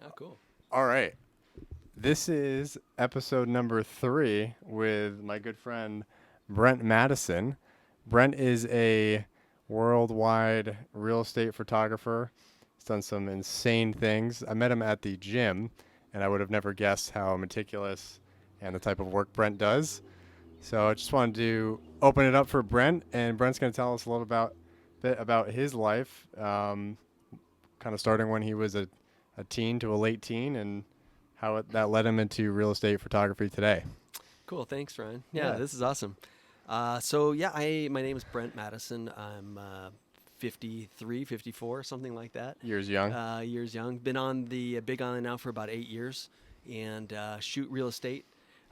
Oh, cool. All right. This is episode number 3 with my good friend Brent Madison. Brent is a worldwide real estate photographer. He's done some insane things. I met him at the gym, and I would have never guessed how meticulous and the type of work Brent does. So I just wanted to open it up for Brent, and Brent's going to tell us a little bit about his life, kind of starting when he was a teen to a late teen, and how that led him into real estate photography today. Cool. Thanks, Ryan. Yeah, Yeah. this is awesome. My name is Brent Madison. I'm 53, 54, something like that. Years young. Years young. Been on the Big Island now for about 8 years and shoot real estate.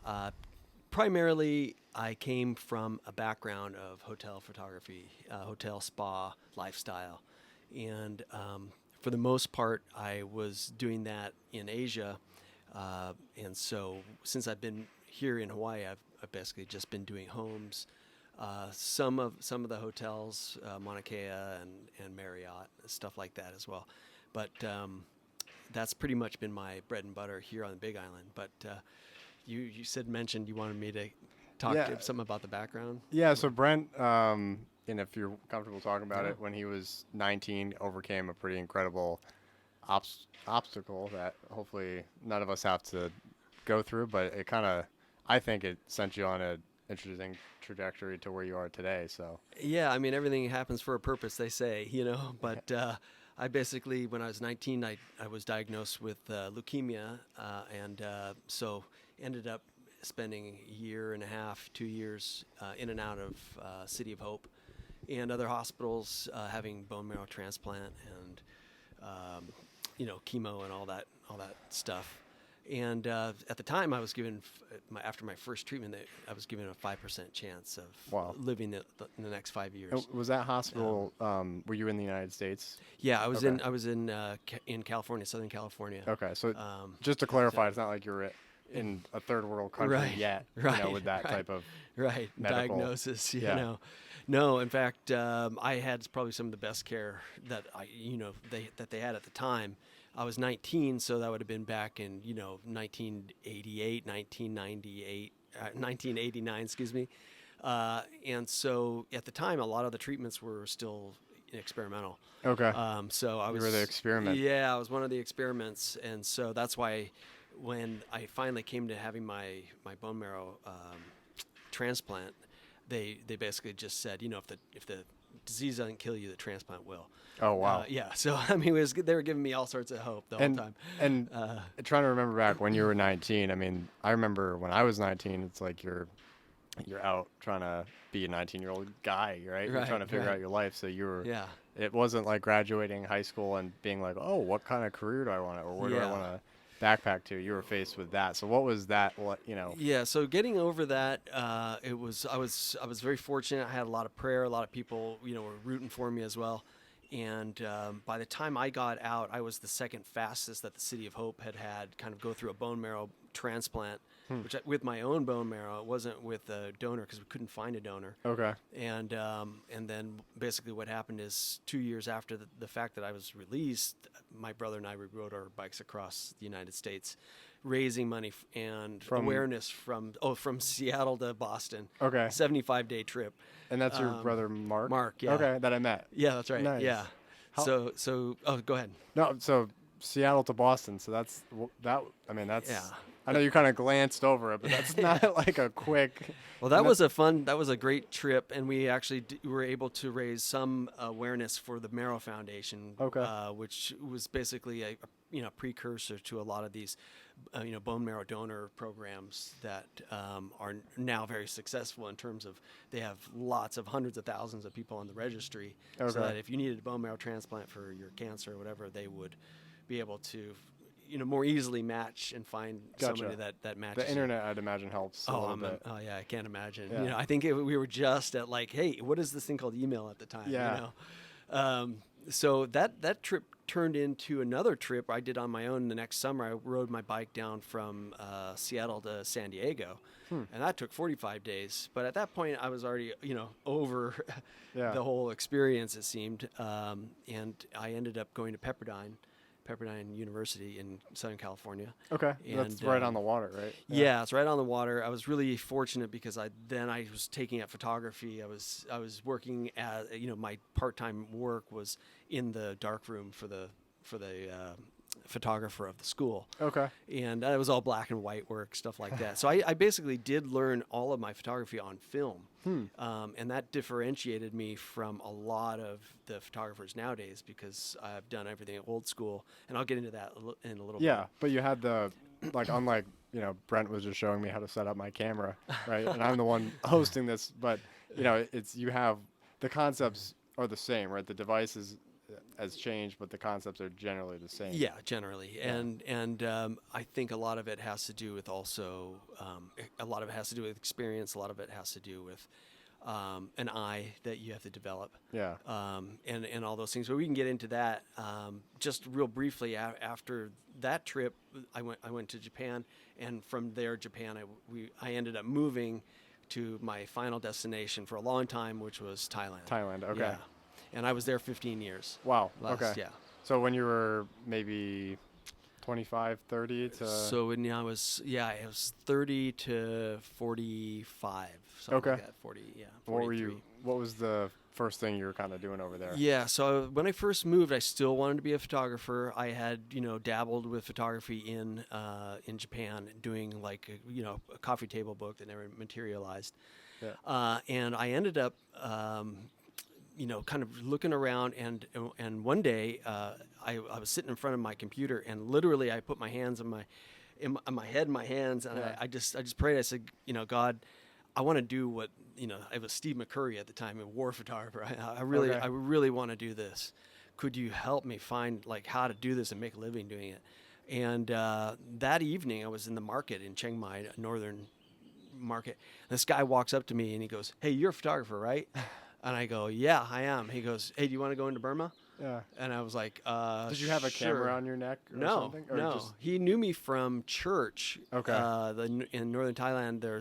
Uh, Primarily, I came from a background of hotel photography, hotel spa lifestyle. And for the most part, I was doing that in Asia. And so since I've been here in Hawaii, I've basically just been doing homes, some of the hotels, Mauna Kea and Marriott, stuff like that as well. But that's pretty much been my bread and butter here on the Big Island. But you mentioned you wanted me to talk Yeah. something about the background. Yeah, so Brent, and if you're comfortable talking about Yeah. it, when he was 19, overcame a pretty incredible obstacle that hopefully none of us have to go through, but it kind of, I think it sent you on an interesting trajectory to where you are today. So, Yeah, I mean, everything happens for a purpose, they say, but I basically, when I was 19, I was diagnosed with leukemia, so ended up spending a year and a half, 2 years in and out of City of Hope and other hospitals, having bone marrow transplant and, chemo and all that stuff. And at the time, I was given after my first treatment, I was given a 5% chance of Wow. living in the next 5 years. Was that hospital? Were you in the United States? Yeah, I was Okay. in California, Southern California. Okay, so Um, just to clarify, it's not like you're in a third world country Right, yet, right, with that right. type of right, medical. diagnosis. Yeah. No. In fact, I had probably some of the best care that they had at the time. I was 19, so that would have been back in 1988, 1998, 1989. Excuse me. And so at the time, a lot of the treatments were still experimental. Okay. So I You was were the experiment. Yeah, I was one of the experiments, and so that's why when I finally came to having my bone marrow transplant, they basically just said, if the disease doesn't kill you, the transplant will. Oh wow. Yeah. So I mean, they were giving me all sorts of hope the whole time. And Uh, trying to remember back when you were 19. I mean, I remember when I was 19. It's like you're out trying to be a 19-year-old guy, right? You're Right, trying to figure right. out your life. So you were. yeah. It wasn't like graduating high school and being like, oh, what kind of career do I want to, or where do I Yeah. want to backpack to? You were faced with that. So what was that? Yeah, so getting over that, I was very fortunate. I had a lot of prayer. A lot of people, were rooting for me as well. And by the time I got out, I was the second fastest that the City of Hope had kind of go through a bone marrow transplant, which with my own bone marrow. It wasn't with a donor because we couldn't find a donor. Okay. And then basically what happened is 2 years after the fact that I was released, my brother and I rode our bikes across the United States, raising money and awareness from Seattle to Boston. Okay. 75-day trip. And that's your brother Mark. Mark, yeah. Okay, that I met. Yeah, that's right. Nice. Yeah. How- Go ahead. No, so Seattle to Boston. So that's that. I mean, that's. Yeah. I know you kind of glanced over it, but that's not like a quick. Well, that was a great trip, and we actually were able to raise some awareness for the Marrow Foundation, Okay. Which was basically a precursor to a lot of these, bone marrow donor programs that are now very successful in terms of they have lots of hundreds of thousands of people on the registry, so Okay. that if you needed a bone marrow transplant for your cancer or whatever, they would be able to more easily match and find Gotcha. somebody that matches. The you. internet, I'd imagine, helps a little bit. Oh yeah, I can't imagine. Yeah. I think we were just at like, hey, what is this thing called email at the time? Yeah. So that trip turned into another trip I did on my own the next summer. I rode my bike down from Seattle to San Diego, and that took 45 days. But at that point, I was already over Yeah. the whole experience, it seemed, and I ended up going to Pepperdine Pepperdine University in Southern California. Okay, that's right on the water, right? Yeah, it's right on the water. I was really fortunate because I was taking up photography. I was working as my part-time work was in the darkroom for the photographer of the school. Okay. And it was all black and white work, stuff like that. So I basically did learn all of my photography on film. And that differentiated me from a lot of the photographers nowadays because I've done everything old school. And I'll get into that in a little bit. Yeah, but you had the, like, unlike, Brent was just showing me how to set up my camera, right? And I'm the one hosting this, but, you have, the concepts are the same, right? The devices has changed, but the concepts are generally the same. Yeah, generally, Yeah. and I think a lot of it has to do with also a lot of it has to do with experience. A lot of it has to do with an eye that you have to develop. Yeah. And all those things. But we can get into that just real briefly. After that trip, I went to Japan, and from there, Japan, I ended up moving to my final destination for a long time, which was Thailand. Thailand. Okay. Yeah. And I was there 15 years. Wow. Okay. Yeah. So when you were maybe 25, 30 to... So when I was 30 to 45, something Okay. like that. 40, yeah. 43. What was the first thing you were kind of doing over there? Yeah, so when I first moved, I still wanted to be a photographer. I had, dabbled with photography in Japan, doing like a coffee table book that never materialized. Yeah. And I ended up kind of looking around, and one day I was sitting in front of my computer, and literally I put my hands on my head, in my hands, and Yeah. I just prayed. I said, God, I want to do what I was Steve McCurry at the time, a war photographer. I really want to do this. Could you help me find like how to do this and make a living doing it? And that evening I was in the market in Chiang Mai, a northern market. This guy walks up to me and he goes, "Hey, you're a photographer, right?" And I go, "Yeah, I am." He goes, "Hey, do you want to go into Burma?" Yeah. And I was like, Did you have a sure." camera on your neck or something? Or No. just- He knew me from church. Okay. In northern Thailand, there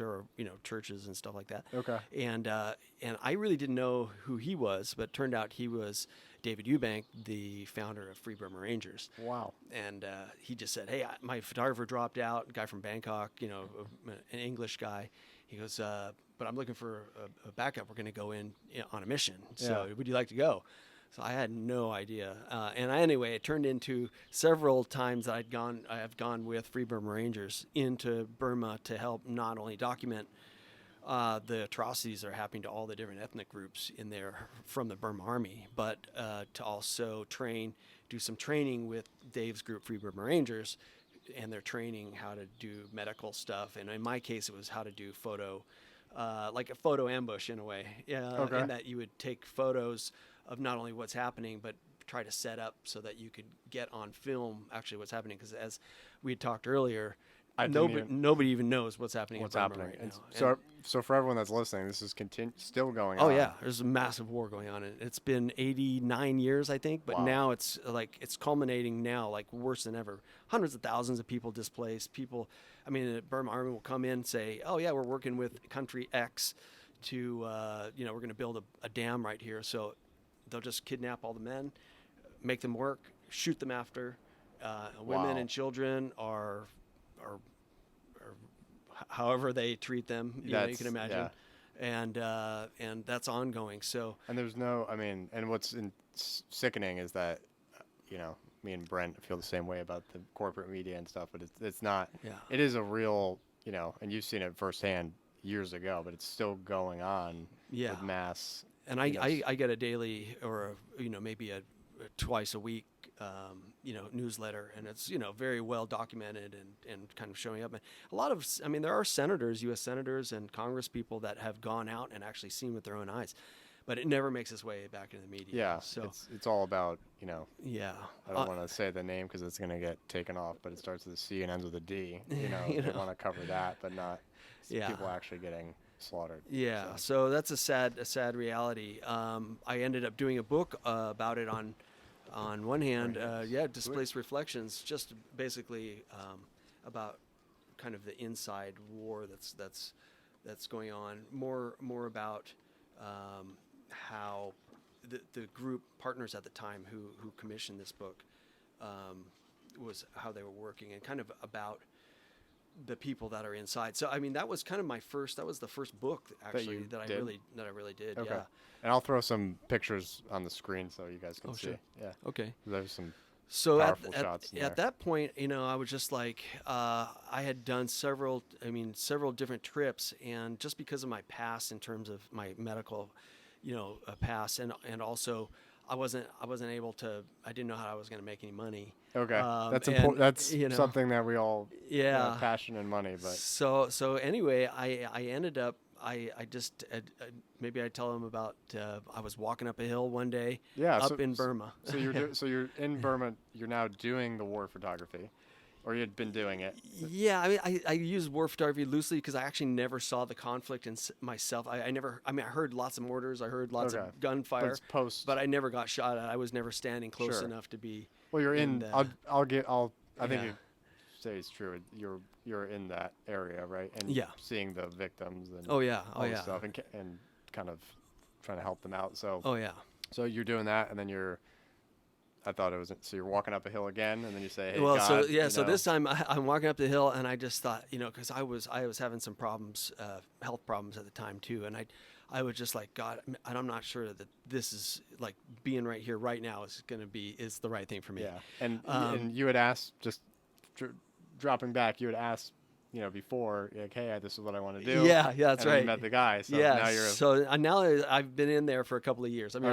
are churches and stuff like that. Okay. And I really didn't know who he was, but it turned out he was David Eubank, the founder of Free Burma Rangers. Wow. And he just said, "Hey, my photographer dropped out, a guy from Bangkok, an English guy." He goes, "But I'm looking for a backup. We're going to go in on a mission. So would you like to go?" So I had no idea. Anyway, it turned into several times that I have gone with Free Burma Rangers into Burma to help not only document the atrocities that are happening to all the different ethnic groups in there from the Burma Army, but to also do some training with Dave's group, Free Burma Rangers, and they're training how to do medical stuff. And in my case, it was how to do like a photo ambush in a way. Okay. And that you would take photos of not only what's happening, but try to set up so that you could get on film actually what's happening. Because as we had talked earlier, nobody even knows what's happening in Burma right now. So for everyone that's listening, this is still going on. on. Oh yeah, there's a massive war going on. It's been 89 years, I think, but Wow. now it's culminating now, like worse than ever. Hundreds of thousands of people displaced. The Burma Army will come in and say, "Oh yeah, we're working with country X to, we're going to build a dam right here." So they'll just kidnap all the men, make them work, shoot them after. Women and children are however they treat them, you can imagine. Yeah. And that's ongoing. So, and there's and what's sickening is that, me and Brent feel the same way about the corporate media and stuff, but it's not, it is a real, and you've seen it firsthand years ago, but it's still going on with mass. And I get a daily or maybe a twice a week newsletter, and it's very well documented and kind of showing up. And a lot of there are senators, U.S. senators and Congress people that have gone out and actually seen with their own eyes, but it never makes its way back into the media. Yeah, so it's all about Yeah, I don't want to say the name because it's going to get taken off, but it starts with a C and ends with a D. They want to cover that, but not people actually getting slaughtered. Yeah, so that's a sad reality. I ended up doing a book about it on one hand, Displaced Reflections, just basically about kind of the inside war that's going on. More about how the group partners at the time who commissioned this book was how they were working, and kind of about the people that are inside. So I mean, that was kind of that was the first book actually that I really did. Okay. Yeah. And I'll throw some pictures on the screen so you guys can see. Sure. Yeah. Okay. There's some So powerful shots in there. at that point, I was just like, I had done several different trips, and just because of my past in terms of my medical, past, and also I wasn't able to, I didn't know how I was going to make any money. Okay, that's important. That's something that we all passion and money. But so anyway, I ended up. I just maybe I tell them about I was walking up a hill one day in Burma. So you're in Burma. You're now doing the war photography, or you had been doing it. Yeah, I mean I use war photography loosely because I actually never saw the conflict in myself. I never. I mean I heard lots of mortars. I heard lots of gunfire. But I never got shot at. I was never standing close enough to be. Well, you're in. I think you say it's true. You're in that area, right? And seeing the victims and all this stuff and kind of trying to help them out. So so you're doing that, and then I thought it was so you're walking up a hill again, and then you say, "Hey, well, God, so this time I'm walking up the hill, and I just thought, because I was having some problems, health problems at the time too, and I was just like, God, I'm not sure that this is like being right here right now is the right thing for me. Yeah, and you had asked, just dropping back, you had asked, before, like, hey, this is what I want to do. Yeah, that's right. And you met the guy. So now I've been in there for a couple of years. I mean,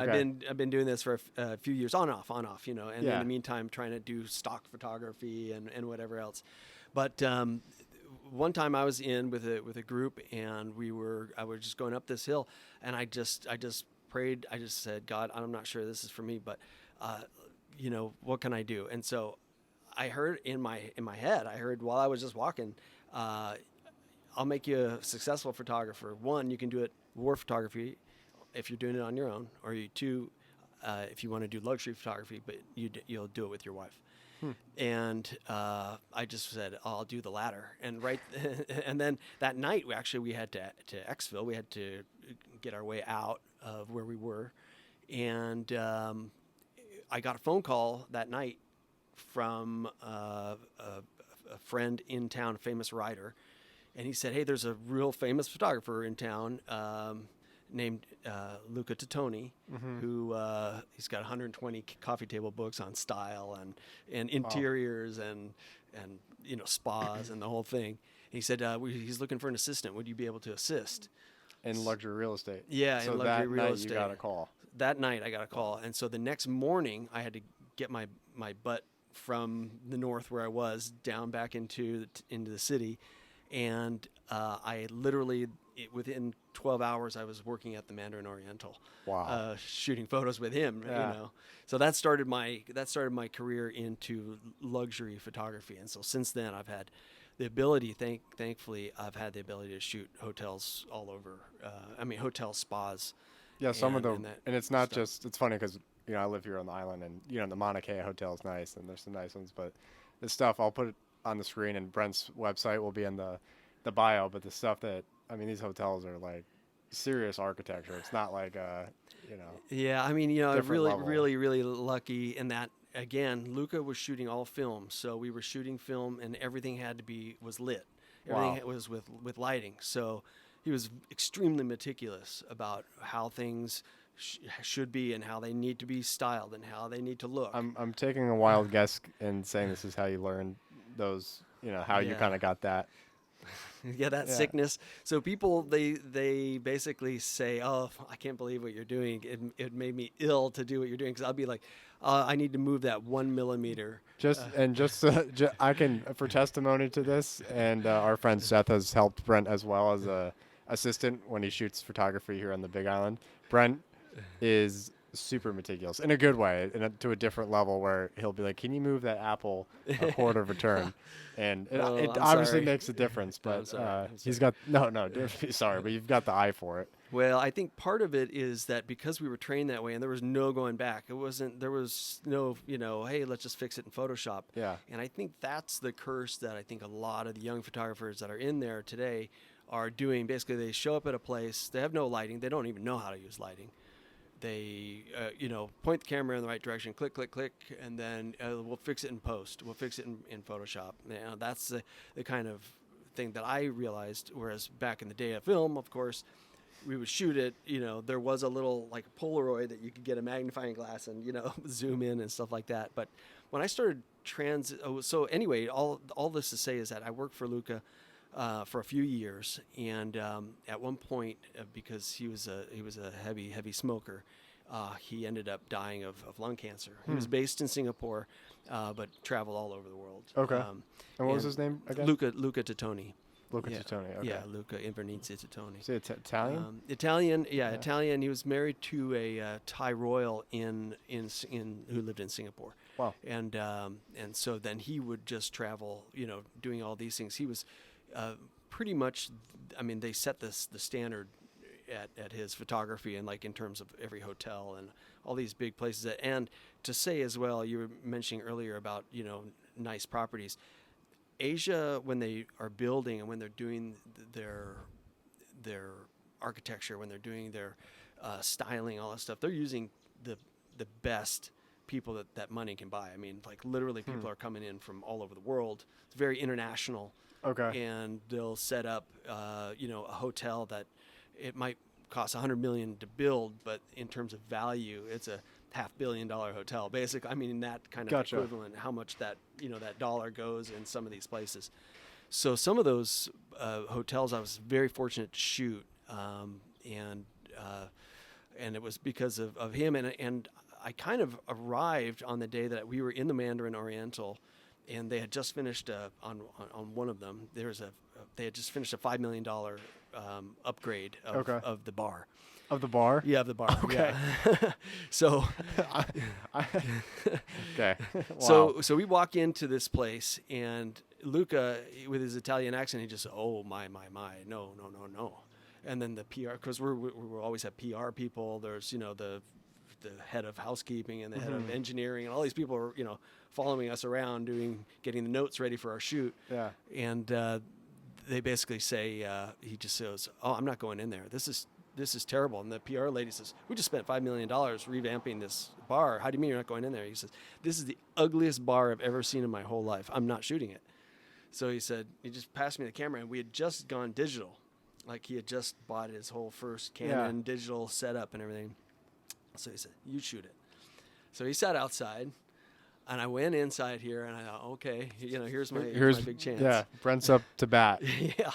I've been doing this for a few years, on off, and in the meantime, trying to do stock photography and whatever else. But one time I was in with a group, and I was just going up this hill, and I just prayed. I just said, God, I'm not sure this is for me, but what can I do? And so I heard in my head, while I was just walking, I'll make you a successful photographer. One, you can do it war photography if you're doing it on your own, or two, if you want to do luxury photography, but you'll do it with your wife. And I just said, I'll do the latter. And and then that night, we had to exfil. We had to get our way out of where we were, and I got a phone call that night from a friend in town, a famous writer, and he said, "Hey, there's a real famous photographer in town named Luca Titoni, who he's got 120 coffee table books on style and interiors and spas and the whole thing." And he said he's looking for an assistant. Would you be able to assist in luxury real estate? Yeah, so in luxury real estate. You got a call. That night I got a call, and so the next morning I had to get my butt from the north where I was down back into the city, and I literally within 12 hours I was working at the Mandarin Oriental. Wow. Shooting photos with him. So that started my career into luxury photography, and so since then I've had the ability, thankfully I've had the ability to shoot hotels all over. Hotel spas. Yeah, some of them, and it's not just. It's funny because I live here on the island, and the Mauna Kea hotel is nice, and there's some nice ones. But the stuff I'll put it on the screen, and Brent's website will be in the bio. But the stuff that these hotels are like serious architecture. It's not like Yeah, I'm really lucky in that. Again, Luca was shooting all film, so we were shooting film, and everything was lit. Everything was with lighting. So he was extremely meticulous about how things should be and how they need to be styled and how they need to look. I'm taking a wild guess and saying this is how you learned those, how you kind of got that. Sickness. So people, they basically say, "Oh, I can't believe what you're doing. It made me ill to do what you're doing." Because I'll be like, "I need to move that 1 millimeter." I can, for testimony to this, and our friend Seth has helped Brent as well as a assistant when he shoots photography here on the Big Island. Brent is super meticulous in a good way, to a different level where he'll be like, "Can you move that apple a quarter of a turn?" And it obviously makes a difference, but he's got don't be sorry, but you've got the eye for it. Well, I think part of it is that because we were trained that way, and there was no going back. There was no, hey, let's just fix it in Photoshop. Yeah. And I think that's the curse that I think a lot of the young photographers that are in there today are doing. Basically, they show up at a place, they have no lighting, they don't even know how to use lighting. they point the camera in the right direction, click, click, click, and then we'll fix it in post. We'll fix it in Photoshop. That's the kind of thing that I realized. Whereas back in the day of film, of course, we would shoot it. There was a little like Polaroid that you could get a magnifying glass and zoom in and stuff like that. But when I started so anyway, all this to say is that I worked for Luca for a few years, and at one point, because he was a heavy smoker, he ended up dying of lung cancer. He was based in Singapore, but traveled all over the world. Okay. And what was his name again? Luca Titoni. Luca Titoni. Okay. Yeah, Luca Invernizzi Titoni. Is it Italian? Italian. Yeah, Italian. He was married to a Thai royal who lived in Singapore. Wow. And so then he would just travel, doing all these things. He was pretty much, they set the standard at his photography, and like in terms of every hotel and all these big places. And to say as well, you were mentioning earlier about nice properties. Asia, when they are building and when they're doing their architecture, when they're doing their styling, all that stuff, they're using the best people that money can buy. Like literally people are coming in from all over the world. It's very international. Okay. And they'll set up, a hotel that it might cost $100 million to build, but in terms of value, it's a $500 million hotel. Basically, that kind of Gotcha. equivalent, how much that that dollar goes in some of these places. So some of those hotels I was very fortunate to shoot, and it was because of him. And I kind of arrived on the day that we were in the Mandarin Oriental, and they had just finished on one of them. They had just finished a $5 million upgrade of the bar. Of the bar? Yeah, of the bar. Okay. Yeah. So, okay. Wow. So we walk into this place, and Luca, with his Italian accent, he just said, "Oh my, no." And then the PR, because we always have PR people. There's the head of housekeeping and the head of engineering, and all these people are following us around, getting the notes ready for our shoot. Yeah. And they basically say, he just says, "Oh, I'm not going in there. This is terrible." And the PR lady says, "We just spent $5 million revamping this bar. How do you mean you're not going in there?" He says, "This is the ugliest bar I've ever seen in my whole life. I'm not shooting it." So he said, he just passed me the camera, and we had just gone digital. Like he had just bought his whole first Canon digital setup and everything. So he said, "You shoot it." So he sat outside, and I went inside here, and I thought, okay, here's my big chance. Yeah, Brent's up to bat. Yeah,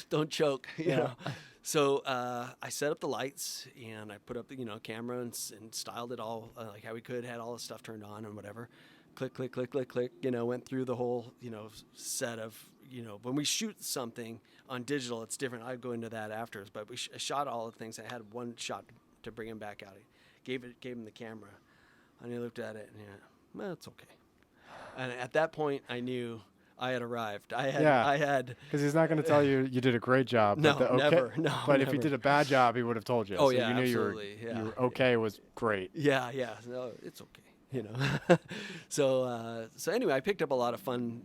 don't choke, you know. So I set up the lights, and I put up the camera and styled it all like how we could. Had all the stuff turned on and whatever. Click, click, click, click, click. Went through the whole set of when we shoot something on digital, it's different. I'd go into that afterwards, but we shot all the things. I had one shot to bring him back out. Gave him the camera, and he looked at it, and well, it's okay. And at that point, I knew I had arrived. I had. Because he's not going to tell you did a great job. No, but never. No, but never. if you did a bad job, he would have told you. Oh, so yeah, you knew absolutely. you were okay was great. Yeah. No, it's okay. So anyway, I picked up a lot of fun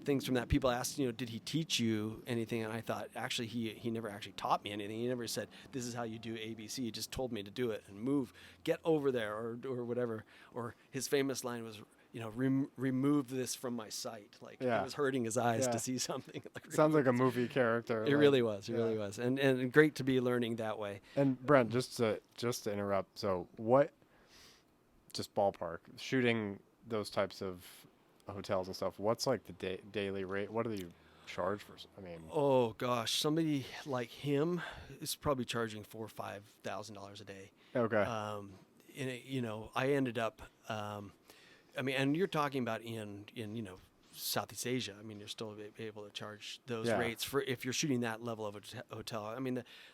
things from that. People asked, did he teach you anything? And I thought, actually, he never actually taught me anything. He never said, this is how you do ABC. He just told me to do it and move, get over there, or whatever. Or his famous line was, remove this from my sight. Like it was hurting his eyes to see something. Sounds like a movie character. It really was. It really was, and great to be learning that way. And Brent, just to interrupt. So what? Just ballpark shooting those types of hotels and stuff. What's like the daily rate? What do you charge for? Oh gosh, somebody like him is probably charging $4,000 or $5,000 a day. Okay. I ended up. And you're talking about in Southeast Asia. You're still able to charge those rates for if you're shooting that level of a hotel.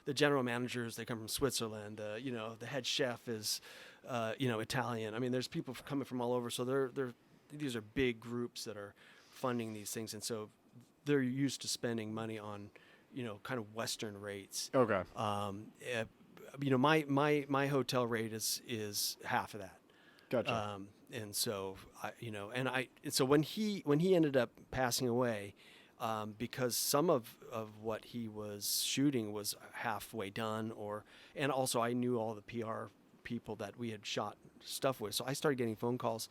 The general managers, they come from Switzerland. The head chef is. Italian. There's people coming from all over, so these are big groups that are funding these things, and so they're used to spending money on, kind of Western rates. Okay. My hotel rate is half of that. Gotcha. And so so when he ended up passing away, because some of what he was shooting was halfway done, and also I knew all the PR people that we had shot stuff with. So I started getting phone calls,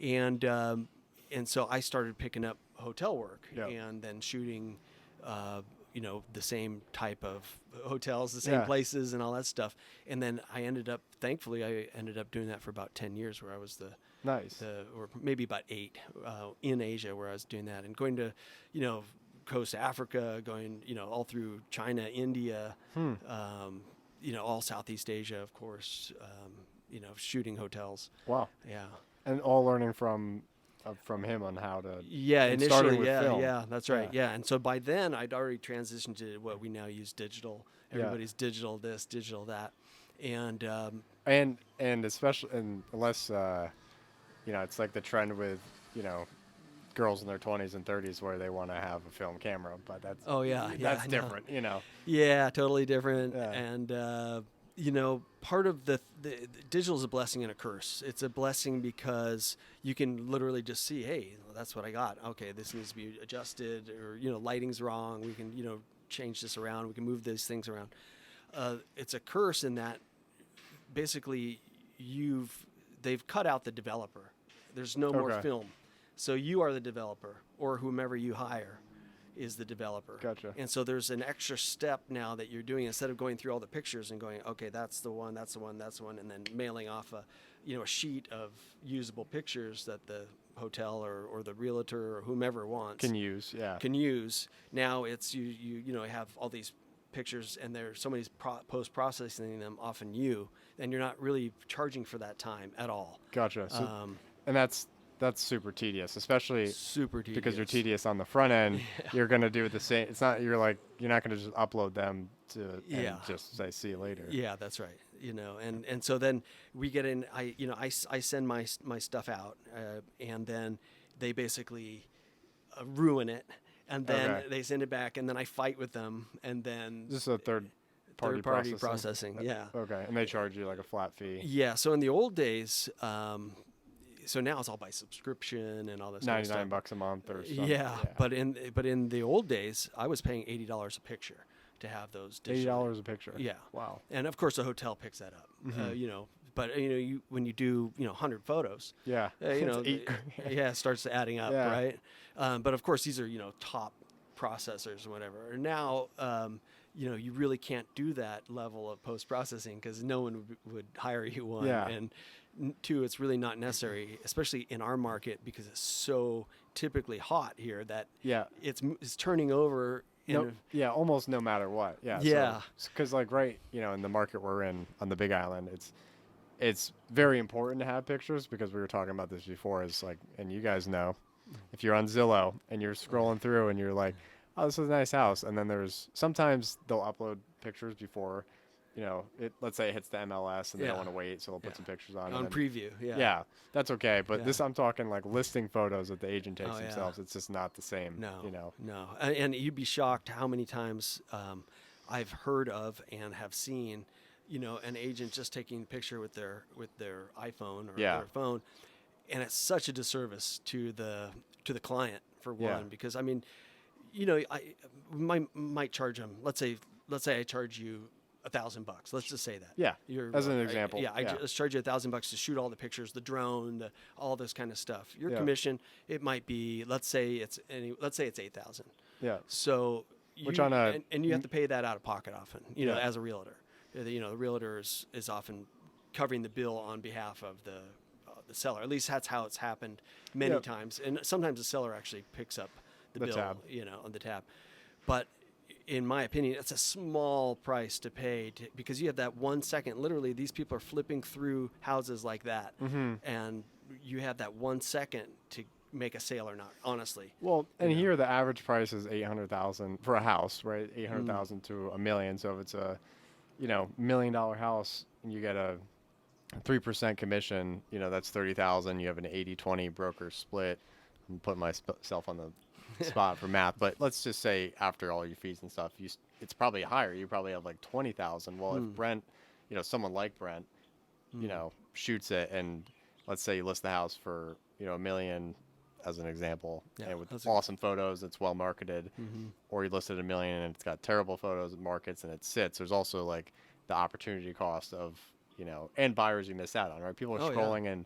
and so I started picking up hotel work and then shooting, the same type of hotels, the same places and all that stuff. And then thankfully I ended up doing that for about 10 years, where I was or maybe about 8 in Asia, where I was doing that and going to, coast Africa, going, all through China, India, all Southeast Asia, of course, shooting hotels. Wow. Yeah. And all learning from him on how to. Initially, film. yeah, that's right. Yeah. And so by then I'd already transitioned to what we now use, digital. Everybody's digital this, digital that. And especially, unless, it's like the trend with, girls in their 20s and 30s where they want to have a film camera, but that's that's different, Yeah, totally different. Yeah. And part of the digital is a blessing and a curse. It's a blessing because you can literally just see, hey, that's what I got. Okay, this needs to be adjusted, or lighting's wrong. We can change this around. We can move these things around. It's a curse in that basically they've cut out the developer. There's no more film. So you are the developer, or whomever you hire is the developer. Gotcha. And so there's an extra step now that you're doing, instead of going through all the pictures and going, okay, that's the one, that's the one, that's the one, and then mailing off a sheet of usable pictures that the hotel or the realtor or whomever wants can use. Now it's you have all these pictures, and there's somebody's post-processing them, often and you're not really charging for that time at all. Gotcha. So, and that's super tedious, especially super tedious because you're tedious on the front end. You're going to do it the same. It's not, you're not going to just upload them and just say, see you later. Yeah, that's right. And so then we get in, I send my stuff out, and then they basically ruin it. And then they send it back, and then I fight with them. And then this is a third party processing. Yeah. Okay. And they charge you like a flat fee. Yeah. So in the old days, so now it's all by subscription and all this. $99 a month or something. Yeah. But in the old days, I was paying $80 a picture to have those digitally. $80 a picture. Yeah. Wow. And of course the hotel picks that up. Mm-hmm. But when you do 100 photos, it starts adding up, right? But of course these are top processors or whatever. And now you really can't do that level of post processing because no one would hire you. One, and two, it's really not necessary, especially in our market, because it's so typically hot here that it's turning over. Almost no matter what. Yeah. Because in the market we're in on the Big Island, it's very important to have pictures, because we were talking about this before. Is and you guys know, if you're on Zillow and you're scrolling through and you're like, oh, this is a nice house, and then sometimes they'll upload pictures before, let's say it hits the MLS and they don't want to wait, so they'll put some pictures on preview. Yeah, that's okay. But this, I'm talking listing photos that the agent takes themselves. It's just not the same. No. And you'd be shocked how many times I've heard of and have seen, an agent just taking a picture with their iPhone or their phone, and it's such a disservice to the client, for one, because I might charge them. Let's say I charge you $1,000. Let's just say that. Yeah. As an example. I just charge you $1,000 to shoot all the pictures, the drone, all this kind of stuff. Your commission, it might be, let's say it's $8,000. Yeah. So you have to pay that out of pocket often. As a realtor, the realtor is often covering the bill on behalf of the seller. At least that's how it's happened many times. And sometimes the seller actually picks up the bill, tab. On the tab. But in my opinion, it's a small price to pay because you have that 1 second. Literally, these people are flipping through houses like that, and you have that 1 second to make a sale or not. Honestly. Well, and here the average price is $800,000 for a house, right? $800,000 to $1 million. So if it's a $1 million house and you get a 3% commission, that's $30,000. You have an 80-20 broker split. I'm putting myself on the spot for math, but let's just say after all your fees and stuff, it's probably higher. You probably have like 20,000. Well, if Brent, someone like Brent, shoots it, and let's say you list the house for $1 million as an example, and with awesome photos, it's well marketed, or you list it $1 million and it's got terrible photos, it markets, and it sits. There's also the opportunity cost of and buyers you miss out on, right? People are Oh, yeah. scrolling and,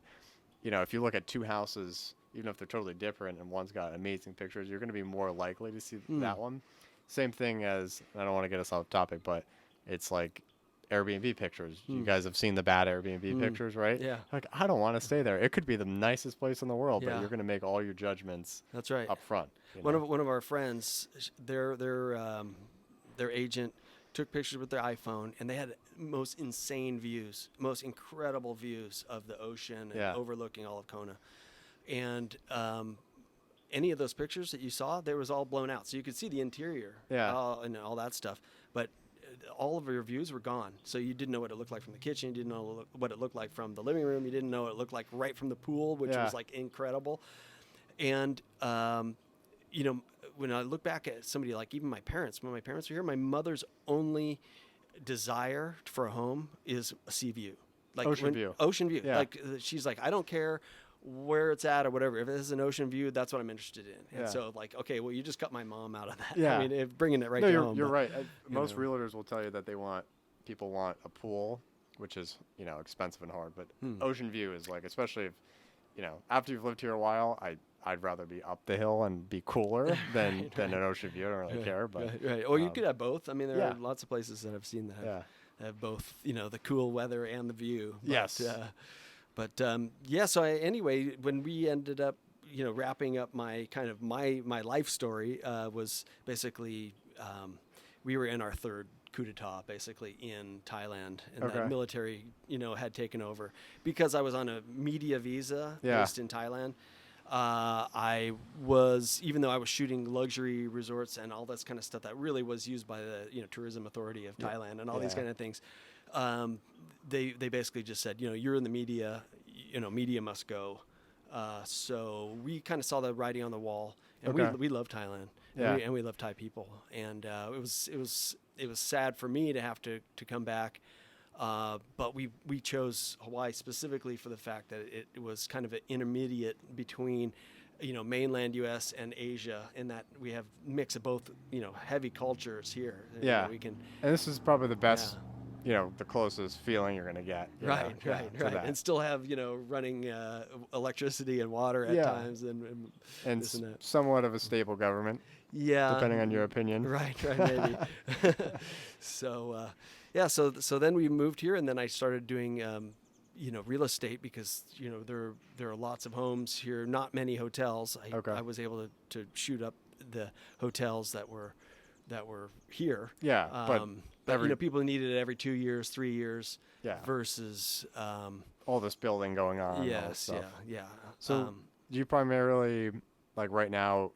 if you look at two houses, even if they're totally different and one's got amazing pictures, you're going to be more likely to see that one. Same thing as, I don't want to get us off topic, but it's like Airbnb pictures. You guys have seen the bad Airbnb pictures, right? Yeah. Like, I don't want to stay there. It could be the nicest place in the world, but Yeah. you're going to make all your judgments That's right. up front. One of our friends, their agent took pictures with their iPhone, and they had most insane views, most incredible views of the ocean and overlooking all of Kona. And any of those pictures that you saw, they was all blown out, so you could see the interior, and all that stuff. But all of your views were gone, so you didn't know what it looked like from the kitchen. You didn't know what it looked like from the living room. You didn't know what it looked like right from the pool, which was like incredible. And when I look back at somebody like even my parents, when my parents were here, my mother's only desire for a home is a sea view, like Ocean view. Ocean view. Yeah. Like she's like, I don't care where it's at or whatever. If it is an ocean view, that's what I'm interested in. And so like, okay, well, you just cut my mom out of that. Yeah. I mean, bringing it right No, to you're, home. you're but, right. Most realtors will tell you that people want a pool, which is, expensive and hard, but ocean view is like, especially if, after you've lived here a while, I'd rather be up the hill and be cooler than an ocean view. I don't really care, but right. Or you could have both. I mean, there are lots of places that I've seen that have both, the cool weather and the view. But, yes. So anyway, when we ended up, wrapping up my kind of my life story, was basically, we were in our third coup d'etat basically in Thailand, and the military, had taken over because I was on a media visa based in Thailand. I was, even though I was shooting luxury resorts and all this kind of stuff that really was used by the tourism authority of Thailand and all these kind of things, they basically just said, you're in the media, media must go. So we kind of saw the writing on the wall, and we love Thailand, and we love Thai people, and it was sad for me to have to come back. But we chose Hawaii specifically for the fact that it was kind of an intermediate between, mainland U.S. and Asia, in that we have mix of both, heavy cultures here. Yeah. We can. And this is probably the best, the closest feeling you're going to get. Right. And still have, running electricity and water at times, and this and that. Somewhat of a stable government. Yeah. Depending on your opinion. Right, maybe. So then we moved here, and then I started doing, real estate because, there are lots of homes here, not many hotels. I was able to shoot up the hotels that were here. Yeah, but people needed it every 2 years, 3 years. Yeah. Versus all this building going on. Yes. Yeah. So do you primarily, like right now,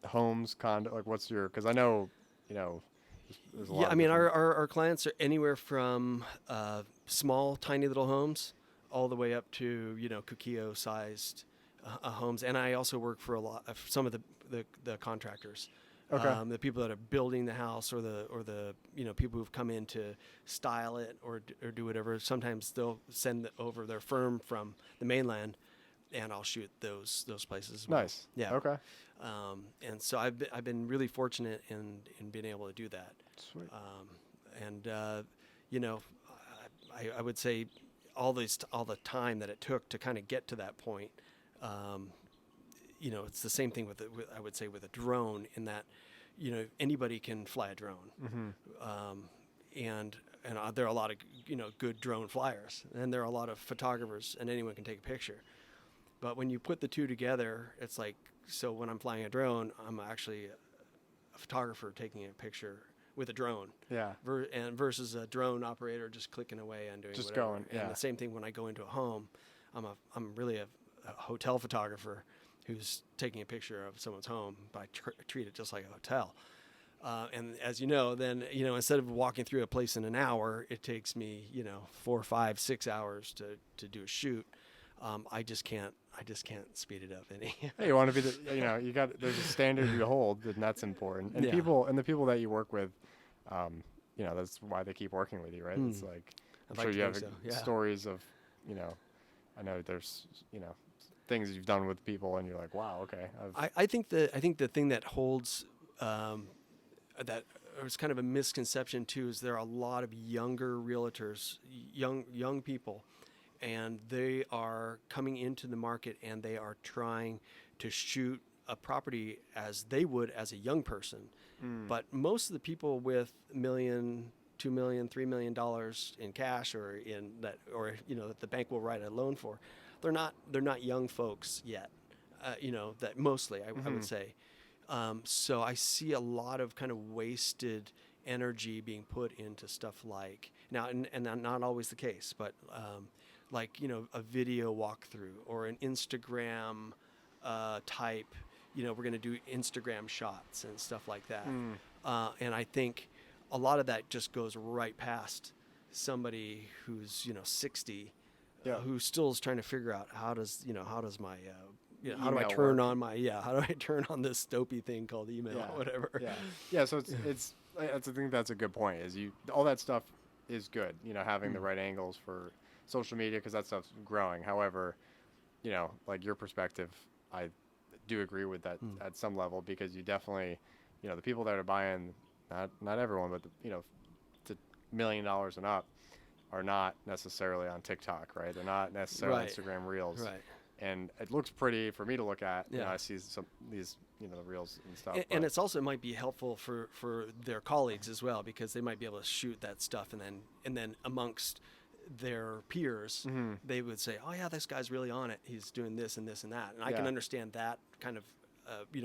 homes, condo, like what's your? Because I know, there's a lot. Yeah, I mean, our clients are anywhere from small, tiny little homes, all the way up to Kukio-sized homes. And I also work for some of the contractors. The people that are building the house, or the people who've come in to style it or do whatever. Sometimes they'll send over their firm from the mainland, and I'll shoot those places as well. Nice. Yeah. Okay. And so I've been really fortunate in being able to do that. Sweet. I would say all the time that it took to kind of get to that point. It's the same thing with I would say with a drone, in that, anybody can fly a drone. Mm-hmm. And there are a lot of, good drone flyers, and there are a lot of photographers, and anyone can take a picture. But when you put the two together, it's like, so when I'm flying a drone, I'm actually a photographer taking a picture with a drone. Yeah. Versus a drone operator just clicking away and doing just whatever. Going. Yeah. And the same thing when I go into a home, I'm really a hotel photographer who's taking a picture of someone's home, but I treat it just like a hotel. And as you know, then, instead of walking through a place in an hour, it takes me, 4, 5, 6 hours to do a shoot. I just can't speed it up any. Hey, you want to be there's a standard you hold, and that's important. And the people that you work with, that's why they keep working with you, right? It's like, I'm sure you have stories of, I know there's, things you've done with people, and you're like, wow, okay. I think the thing that holds, that it's kind of a misconception too, is there are a lot of younger realtors, young people, and they are coming into the market and they are trying to shoot a property as they would as a young person. But most of the people with $1 million, $2 million, $3 million in cash or in that, or that the bank will write a loan for, they're not young folks yet. That mostly I would say. So I see a lot of kind of wasted energy being put into stuff like now, and not always the case, but a video walkthrough or an Instagram type. We're going to do Instagram shots and stuff like that. And I think a lot of that just goes right past somebody who's 60, who still is trying to figure out how do I turn on this dopey thing called email or whatever. So I think that's a good point. All that stuff is good. Having the right angles for social media, because that stuff's growing. However, like your perspective, I do agree with that at some level, because you definitely, the people that are buying, not everyone, but to $1 million and up, are not necessarily on TikTok, right? They're not necessarily on Instagram Reels. Right. And it looks pretty for me to look at. I see these the reels and stuff. And it's also, it might be helpful for their colleagues as well, because they might be able to shoot that stuff, and then amongst their peers, they would say, "Oh yeah, this guy's really on it. He's doing this and this and that." And I can understand that kind of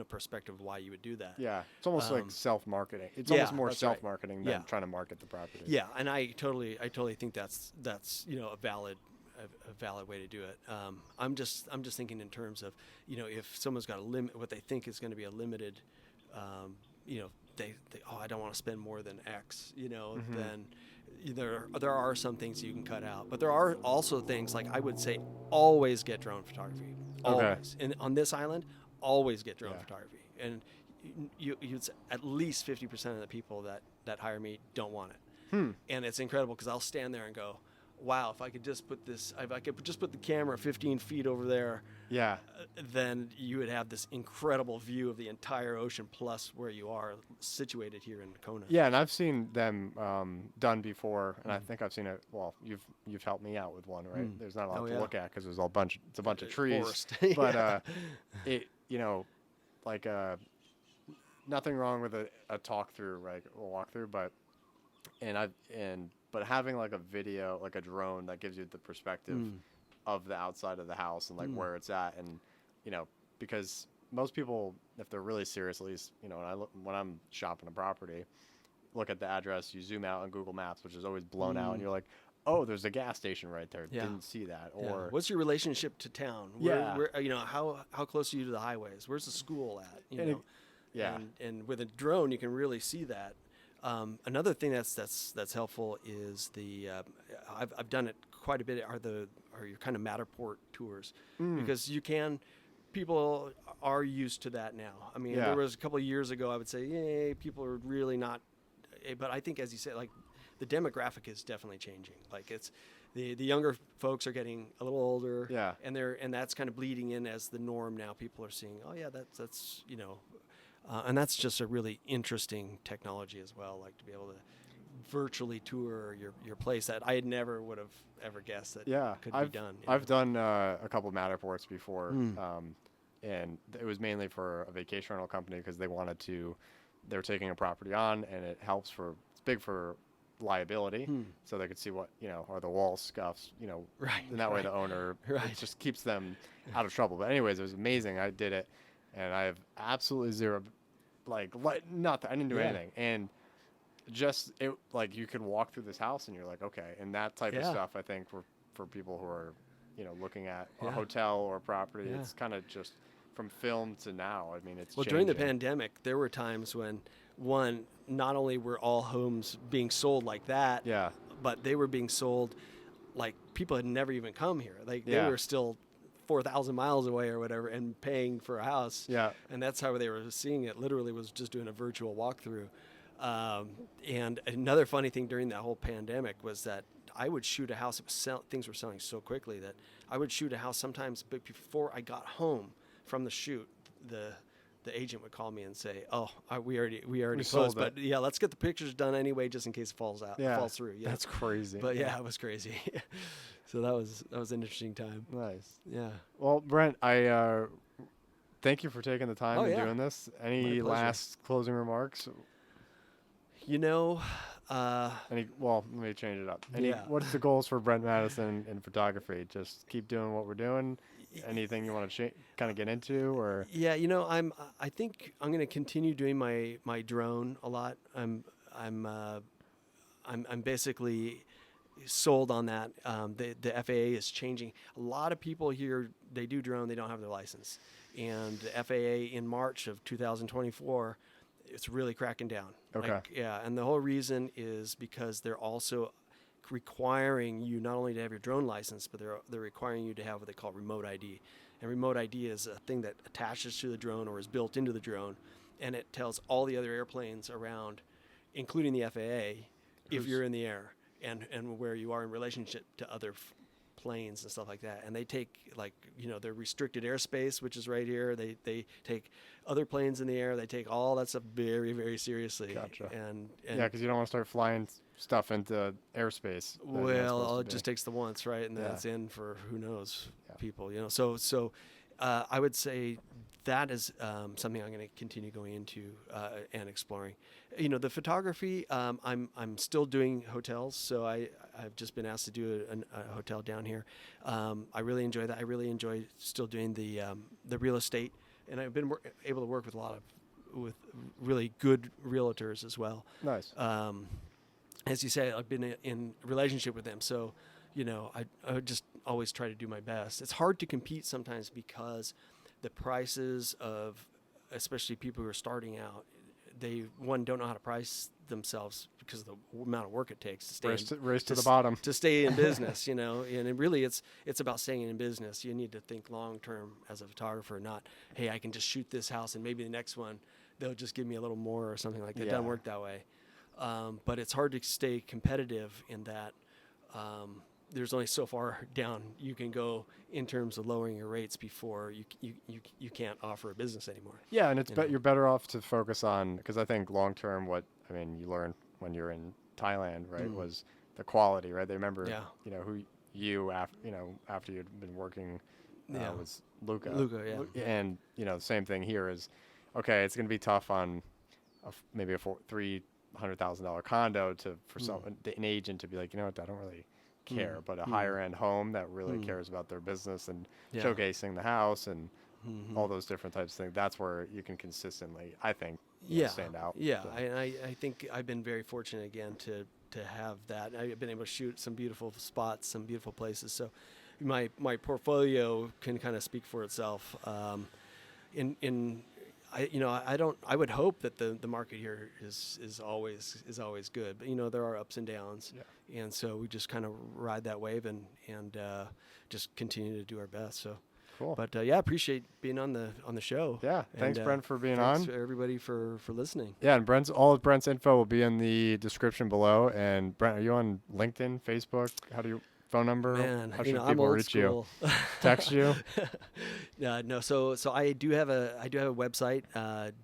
perspective of why you would do that. Yeah, it's almost like self-marketing. It's almost more self-marketing than trying to market the property. Yeah, and I totally think that's a valid way to do it. I'm just thinking in terms of if someone's got a limit, what they think is going to be a limited, they I don't want to spend more than X, then there are some things you can cut out, but there are also things like I would say always get drone photography. Always. And on this island, always get drone photography. And you'd say at least 50% of the people that hire me don't want it. And it's incredible, because I'll stand there and go, wow, if I could just put the camera 15 feet over there, then you would have this incredible view of the entire ocean, plus where you are situated here in Kona. Yeah, and I've seen them done before, and I think I've seen it. Well, you've helped me out with one, right? There's not a lot to look at because there's it's a bunch of trees, but it like nothing wrong with a talk through, right? A walkthrough, but having like a video, like a drone that gives you the perspective of the outside of the house and like where it's at, and because most people, if they're really serious, at least when I'm shopping a property, look at the address, you zoom out on Google Maps, which is always blown out, and you're like, oh, there's a gas station right there. Didn't see that. Or what's your relationship to town? Where, how close are you to the highways? Where's the school at? And with a drone, you can really see that. Another thing that's helpful is I've done it quite a bit, are your kind of Matterport tours, because people are used to that now. I mean, there was a couple of years ago, I would say, people are really not, but I think, as you said, like the demographic is definitely changing. Like it's the younger folks are getting a little older, and that's kind of bleeding in as the norm now. People are seeing, oh yeah, that's and that's just a really interesting technology as well, like to be able to virtually tour your place that I never would have ever guessed that could be done. I've done a couple of Matterports before, and it was mainly for a vacation rental company, because they were taking a property on, and it's big for liability, so they could see what, are the wall scuffs, and that way the owner, it just keeps them out of trouble. But anyways, it was amazing. I did it, and I have absolutely zero, like nothing. I didn't do anything, and just it, like you could walk through this house and you're like, okay, and that type of stuff. I think for people who are, looking at a hotel or a property, it's kind of just from film to now. I mean, it's changing. During the pandemic, there were times when not only were all homes being sold like that, but they were being sold like people had never even come here. Like they were still 4,000 miles away or whatever, and paying for a house. And that's how they were seeing it. Literally was just doing a virtual walkthrough. And another funny thing during that whole pandemic was that I would shoot a house. Things were selling so quickly that I would shoot a house sometimes, but before I got home from the shoot, the agent would call me and say, "Oh, we already We closed, sold but it." yeah, let's get the pictures done anyway, just in case it falls through." Yeah, That's crazy. but yeah, it was crazy. So that was an interesting time. Nice. Yeah. Well, Brent, I thank you for taking the time Oh, and yeah. doing this. My Any pleasure. last closing remarks? Well, let me change it up. Yeah. What's the goals for Brent Madison in photography? Just keep doing what we're doing. Anything you want to kind of get into, or? Yeah, I think I'm going to continue doing my drone a lot. I'm basically sold on that. The FAA is changing. A lot of people here, they do drone, they don't have their license, and the FAA in March of 2024, it's really cracking down. Okay. And the whole reason is because they're also requiring you not only to have your drone license, but they're requiring you to have what they call remote ID. And remote ID is a thing that attaches to the drone or is built into the drone, and it tells all the other airplanes around, including the FAA, if you're in the air and where you are in relationship to other planes and stuff like that. And they take their restricted airspace, which is right here. They take other planes in the air. They take all that stuff very, very seriously. Gotcha. And Yeah, because you don't want to start flying stuff into airspace. Well, it just takes the once, right? And then it's in for who knows people, So I would say that is something I'm going to continue going into and exploring. The photography, I'm still doing hotels, so I've just been asked to do a hotel down here. I really enjoy that. I really enjoy still doing the real estate, and I've been able to work with with really good realtors as well. Nice. As you say, I've been in relationship with them, so I would just always try to do my best. It's hard to compete sometimes because the prices of, especially people who are starting out, they don't know how to price themselves because of the amount of work it takes to stay race to the bottom to stay in business. And it really it's about staying in business. You need to think long term as a photographer, not, hey, I can just shoot this house and maybe the next one they'll just give me a little more or something like that. It doesn't work that way. But it's hard to stay competitive in that. There's only so far down you can go in terms of lowering your rates before you can't offer a business anymore. Yeah, and you're better off to focus on, because I think long term, you learned when you're in Thailand, right, was the quality, right? They remember, who you after you'd been working was Luca. Luca, yeah. And the same thing here is, okay, it's going to be tough on maybe a $300,000 condo for an agent to be like, I don't really care, but a higher end home that really cares about their business and showcasing the house and all those different types of things. That's where you can consistently, I think, stand out. Yeah, So. I think I've been very fortunate again to have that. I've been able to shoot some beautiful spots, some beautiful places. So my portfolio can kind of speak for itself. I would hope that the market here is always good, but there are ups and downs, and so we just kind of ride that wave and just continue to do our best. So cool. But appreciate being on the show. Yeah, thanks Brent for being thanks on. For everybody for listening. Yeah, and all of Brent's info will be in the description below. And Brent, are you on LinkedIn, Facebook? How do you? Phone number? Man, how should people I'm old reach school. you? Text you? No. So I do have a website,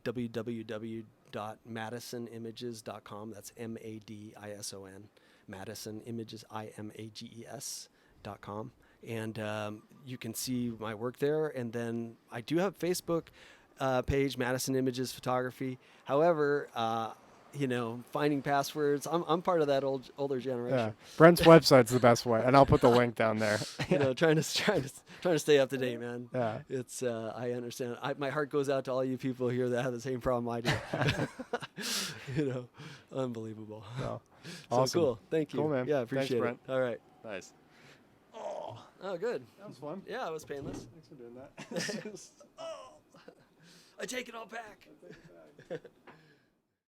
www.madisonimages.com. That's MADISON, Madison Images, IMAGES.com. And you can see my work there. And then I do have a Facebook page, Madison Images Photography. However, finding passwords. I'm part of that older generation. Yeah. Brent's website's the best way, and I'll put the link down there. Trying to stay up to date, man. Yeah. It's I understand. My heart goes out to all you people here that have the same problem I do. Unbelievable. No. So Awesome. cool. Thank you. Cool, man. Yeah, appreciate Thanks, it. All right. Nice. Oh, good. That was fun. Yeah, it was painless. Thanks for doing that. I take it all back.